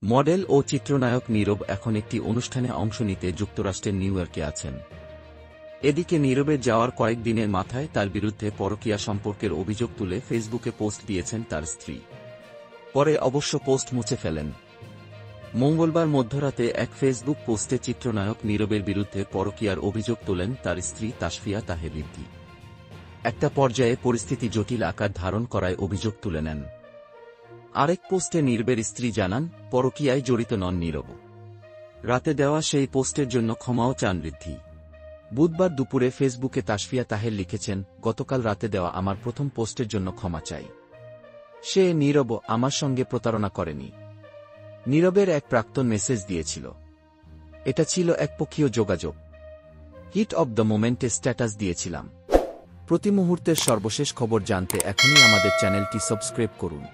Model ও চিত্রনায়ক নীরব এখন একটি অনুষ্ঠানে অংশ নিতে যুক্তরাষ্ট্রের নিউ ইয়র্কে আছেন। এদিকে নীরবের যাওয়ার কয়েকদিনের মাথায় তার বিরুদ্ধে পরকীয়া সম্পর্কের অভিযোগ তুলে ফেসবুকে পোস্ট দিয়েছেন তার স্ত্রী। পরে অবশ্য পোস্ট মুছে ফেলেন। মঙ্গলবার মধ্যরাতে এক ফেসবুক পোস্টে চিত্রনায়ক নীরবের বিরুদ্ধে পরকীয়ার অভিযোগ তোলেন তার স্ত্রী তাসফিয়া তাহের রিদ্ধি। একটা পর্যায়ে পরিস্থিতি জটিল আকার ধারণ করায় অভিযোগ তুলে নেন। আরেক পোস্টে নীরবের স্ত্রী জানান, পরকীয়ায় জড়িত নন নীরব। রাতে দেওয়া সেই পোস্টের জন্য ক্ষমাও চান রিদ্ধি। বুধবার দুপুরে ফেসবুকে তাসফিয়া তাহের লিখেছেন, গতকাল রাতে দেওয়া আমার প্রথম পোস্টের জন্য ক্ষমা চাই। সে নীরব আমার সঙ্গে প্রতারণা করেনি। নীরবের এক প্রাক্তন মেসেজ দিয়েছিল। এটা ছিল একপক্ষীয় যোগাযোগ। হিট অব দ্য মোমেন্টে স্ট্যাটাস দিয়েছিলাম। প্রতি মুহূর্তের সর্বশেষ খবর জানতে এখনই আমাদের চ্যানেলটি সাবস্ক্রাইব করুন।